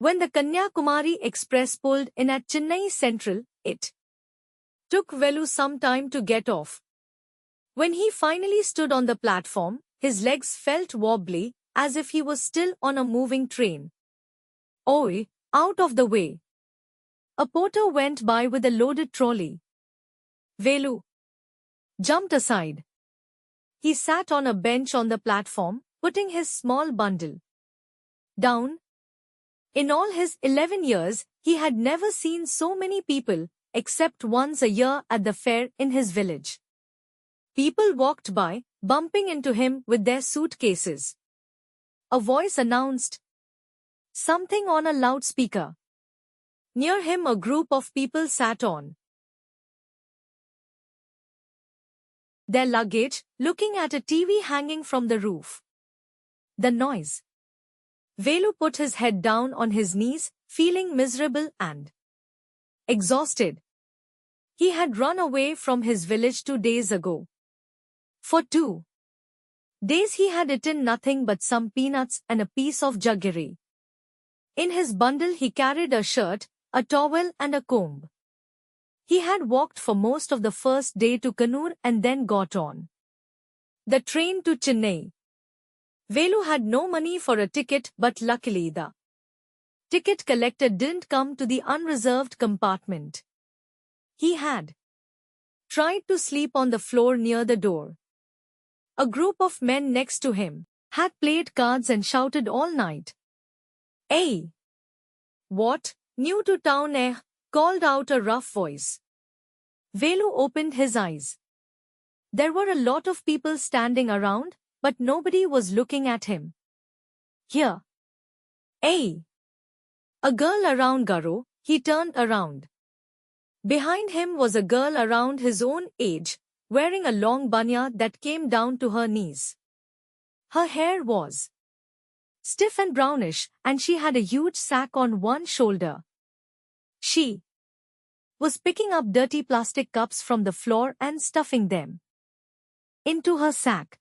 When the Kanyakumari Express pulled in at Chennai Central, it took Velu some time to get off. When he finally stood on the platform, his legs felt wobbly, as if he was still on a moving train. "Oi, out of the way!" A porter went by with a loaded trolley. Velu jumped aside. He sat on a bench on the platform, putting his small bundle down. In all his 11 years, he had never seen so many people, except once a year at the fair in his village. People walked by, bumping into him with their suitcases. A voice announced something on a loudspeaker. Near him a group of people sat on their luggage, looking at a TV hanging from the roof. The noise. Velu put his head down on his knees, feeling miserable and exhausted. He had run away from his village 2 days ago. For 2 days he had eaten nothing but some peanuts and a piece of jaggery. In his bundle he carried a shirt, a towel and a comb. He had walked for most of the first day to Kannur and then got on the train to Chennai. Velu had no money for a ticket, but luckily the ticket collector didn't come to the unreserved compartment. He had tried to sleep on the floor near the door. A group of men next to him had played cards and shouted all night. "Hey! What? New to town, eh?" called out a rough voice. Velu opened his eyes. There were a lot of people standing around, but nobody was looking at him. "Here! Hey!" A girl around Garo. He turned around. Behind him was a girl around his own age, wearing a long banya that came down to her knees. Her hair was stiff and brownish, and she had a huge sack on one shoulder. She was picking up dirty plastic cups from the floor and stuffing them into her sack.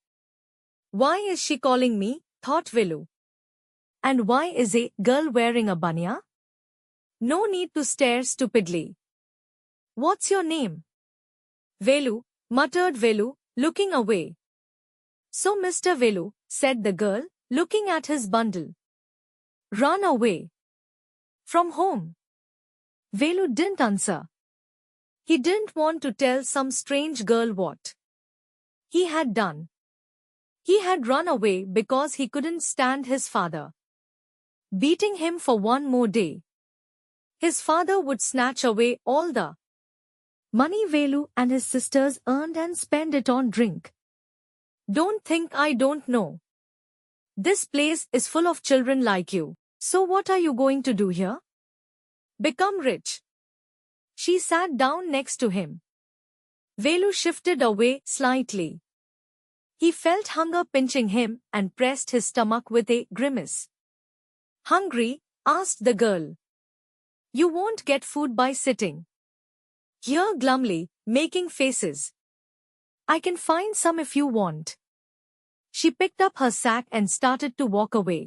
"Why is she calling me?" thought Velu. "And why is a girl wearing a banya? No need to stare stupidly. What's your name?" "Velu," muttered Velu, looking away. "So Mr. Velu," said the girl, looking at his bundle. "Run away from home?" Velu didn't answer. He didn't want to tell some strange girl what he had done. He had run away because he couldn't stand his father beating him for one more day. His father would snatch away all the money Velu and his sisters earned and spend it on drink. "Don't think I don't know. This place is full of children like you. So what are you going to do here? Become rich?" She sat down next to him. Velu shifted away slightly. He felt hunger pinching him and pressed his stomach with a grimace. "Hungry?" asked the girl. "You won't get food by sitting here glumly, making faces. I can find some if you want." She picked up her sack and started to walk away.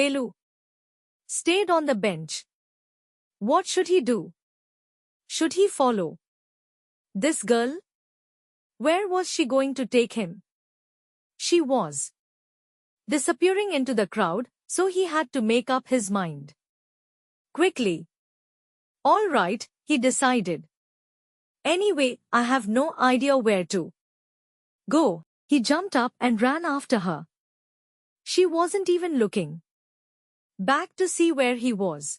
Velu stayed on the bench. What should he do? Should he follow this girl? Where was she going to take him? She was disappearing into the crowd, so he had to make up his mind quickly. "All right," he decided. "Anyway, I have no idea where to go." He jumped up and ran after her. She wasn't even looking back to see where he was.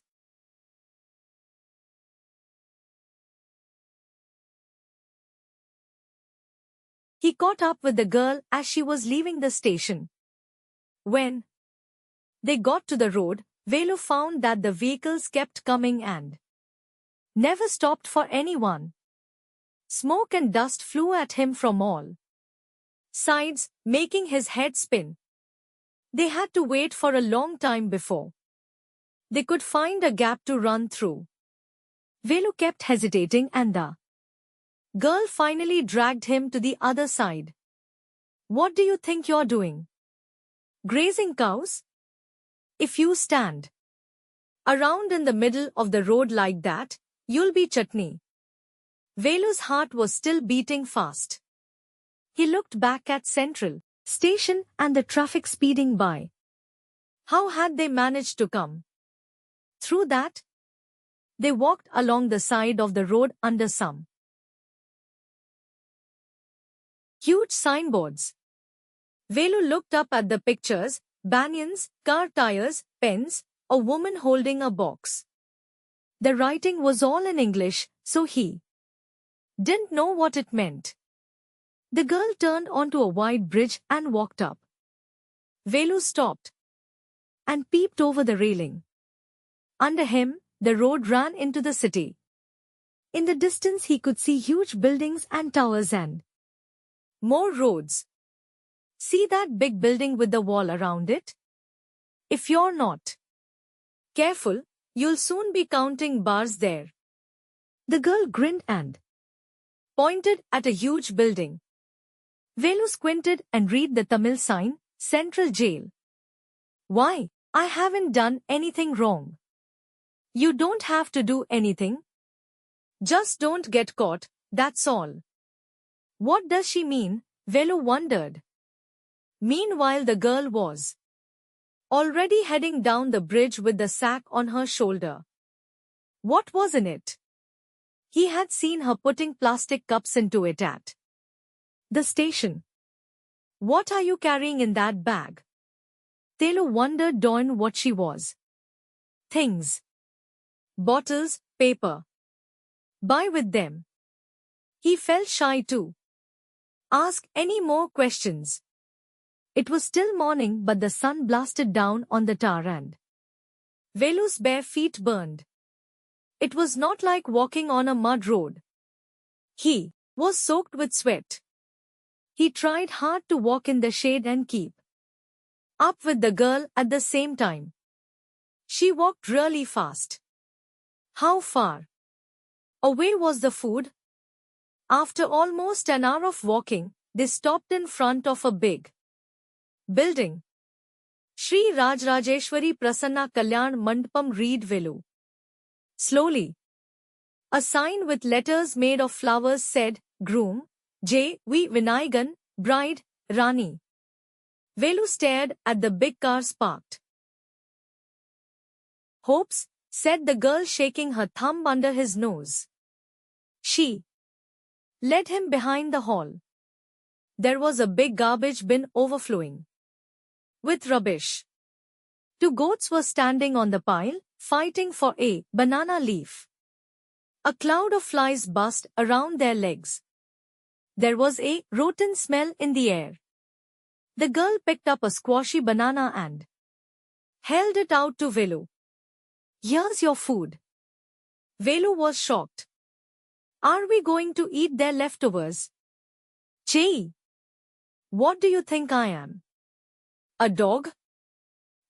He caught up with the girl as she was leaving the station. When they got to the road, Velu found that the vehicles kept coming and never stopped for anyone. Smoke and dust flew at him from all sides, making his head spin. They had to wait for a long time before they could find a gap to run through. Velu kept hesitating and the girl finally dragged him to the other side. "What do you think you're doing? Grazing cows? If you stand Around in the middle of the road like that, you'll be chutney. Velu's heart was still beating fast. He looked back at Central Station and the traffic speeding by. How had they managed to come through that? They walked along the side of the road under some huge signboards. Velu looked up at the pictures, banyans, car tires, pens, a woman holding a box. The writing was all in English, so he didn't know what it meant. The girl turned onto a wide bridge and walked up. Velu stopped and peeped over the railing. Under him, the road ran into the city. In the distance he could see huge buildings and towers and more roads. See that big building with the wall around it? If you're not careful, you'll soon be counting bars there. The girl grinned and pointed at a huge building. Velu squinted and read the Tamil sign, Central Jail. Why, I haven't done anything wrong. You don't have to do anything. Just don't get caught, that's all. What does she mean? Velu wondered. Meanwhile the girl was already heading down the bridge with the sack on her shoulder. What was in it? He had seen her putting plastic cups into it at the station. What are you carrying in that bag? Velu wondered down what she was. Things. Bottles, paper. Buy with them. He felt shy to ask any more questions. It was still morning but the sun blasted down on the tar and Velu's bare feet burned. It was not like walking on a mud road. He was soaked with sweat. He tried hard to walk in the shade and keep up with the girl at the same time. She walked really fast. How far away was the food? After almost an hour of walking, they stopped in front of a big building. Shri Rajrajeshwari Prasanna Kalyan Mandapam, read Velu. Slowly. A sign with letters made of flowers said, Groom, J. V. Vinayagan, Bride, Rani. Velu stared at the big cars parked. Hopes, said the girl shaking her thumb under his nose. She led him behind the hall. There was a big garbage bin overflowing with rubbish. Two goats were standing on the pile, fighting for a banana leaf. A cloud of flies buzzed around their legs. There was a rotten smell in the air. The girl picked up a squashy banana and held it out to Velu. Here's your food. Velu was shocked. Are we going to eat their leftovers? Chei. What do you think I am? A dog?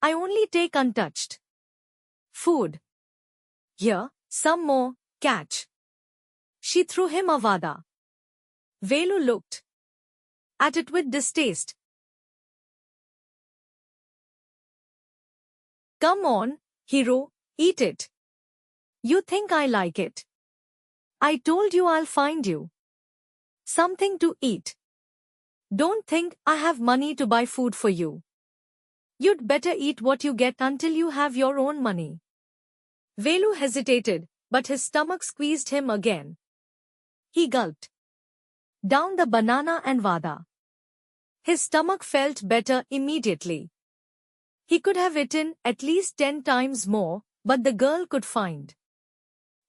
I only take untouched food. Here, some more, catch. She threw him a vada. Velu looked at it with distaste. Come on, hero, eat it. You think I like it? I told you I'll find you something to eat. Don't think I have money to buy food for you. You'd better eat what you get until you have your own money. Velu hesitated, but his stomach squeezed him again. He gulped down the banana and vada. His stomach felt better immediately. He could have eaten at least 10 times more, but the girl could find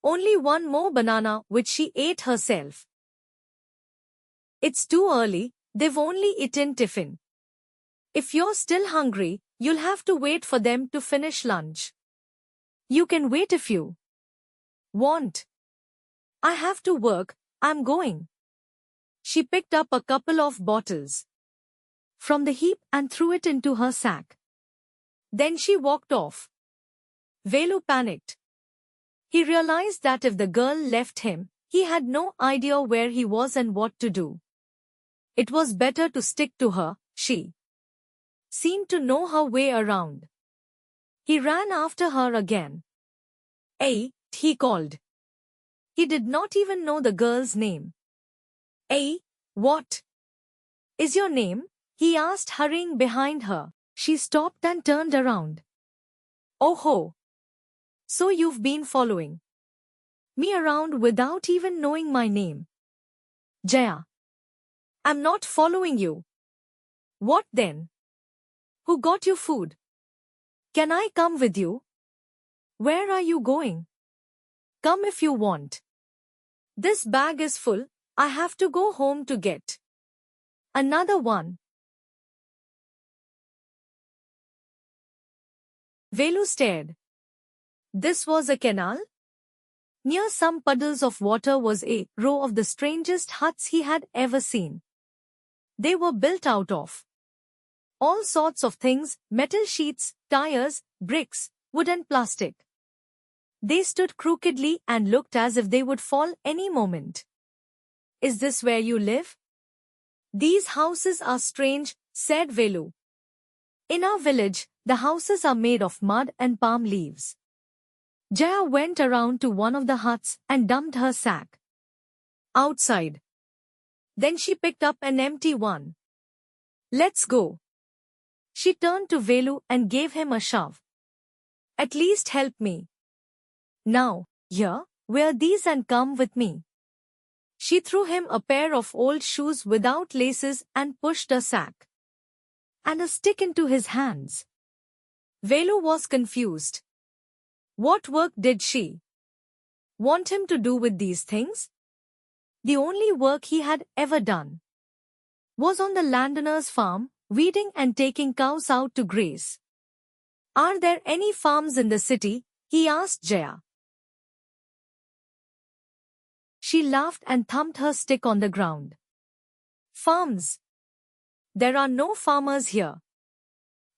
only one more banana which she ate herself. It's too early, they've only eaten tiffin. If you're still hungry, you'll have to wait for them to finish lunch. You can wait if you want. I have to work, I'm going. She picked up a couple of bottles from the heap and threw it into her sack. Then she walked off. Velu panicked. He realized that if the girl left him, he had no idea where he was and what to do. It was better to stick to her, she seemed to know her way around. He ran after her again. "Hey," he called. He did not even know the girl's name. "Hey, what is your name?" he asked, hurrying behind her. She stopped and turned around. "Oh ho! So you've been following me around without even knowing my name." "Jaya, I'm not following you." "What then? Who got you food? Can I come with you?" "Where are you going?" "Come if you want. This bag is full, I have to go home to get another one." Velu stared. This was a canal? Near some puddles of water was a row of the strangest huts he had ever seen. They were built out of all sorts of things: metal sheets, tires, bricks, wood and plastic. They stood crookedly and looked as if they would fall any moment. "Is this where you live?" "These houses are strange," said Velu. "In our village, the houses are made of mud and palm leaves." Jaya went around to one of the huts and dumped her sack outside. Then she picked up an empty one. "Let's go." She turned to Velu and gave him a shove. "At least help me. Now, here, wear these and come with me." She threw him a pair of old shoes without laces and pushed a sack and a stick into his hands. Velu was confused. What work did she want him to do with these things? The only work he had ever done was on the landowner's farm, weeding and taking cows out to graze. "Are there any farms in the city?" he asked Jaya. She laughed and thumped her stick on the ground. "Farms? There are no farmers here.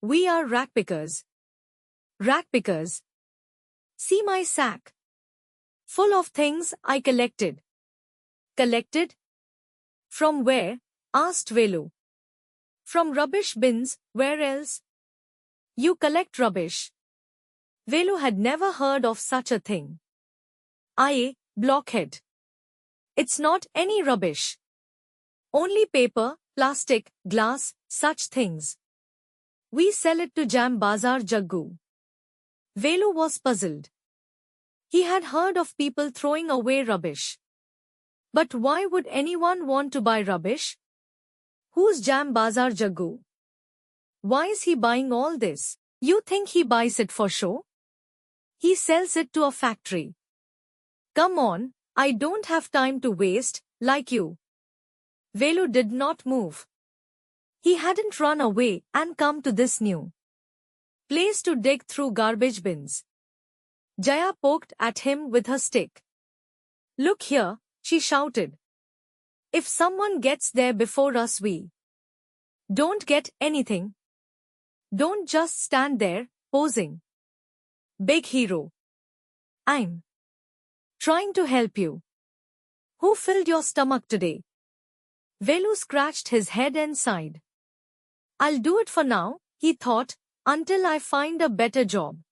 We are ragpickers." "Ragpickers? See my sack. Full of things I collected." "Collected? From where?" asked Velu. "From rubbish bins, where else?" "You collect rubbish?" Velu had never heard of such a thing. "Aye, blockhead. It's not any rubbish. Only paper, plastic, glass, such things. We sell it to Jam Bazar Jaggu." Velu was puzzled. He had heard of people throwing away rubbish. But why would anyone want to buy rubbish? Who's Jam Bazar Jaggu? Why is he buying all this? You think he buys it for show? He sells it to a factory. Come on, I don't have time to waste, like you. Velu did not move. He hadn't run away and come to this new place to dig through garbage bins. Jaya poked at him with her stick. "Look here," she shouted. "If someone gets there before us, we don't get anything. Don't just stand there, posing big hero. I'm trying to help you. Who filled your stomach today?" Velu scratched his head and sighed. "I'll do it for now," he thought, "until I find a better job."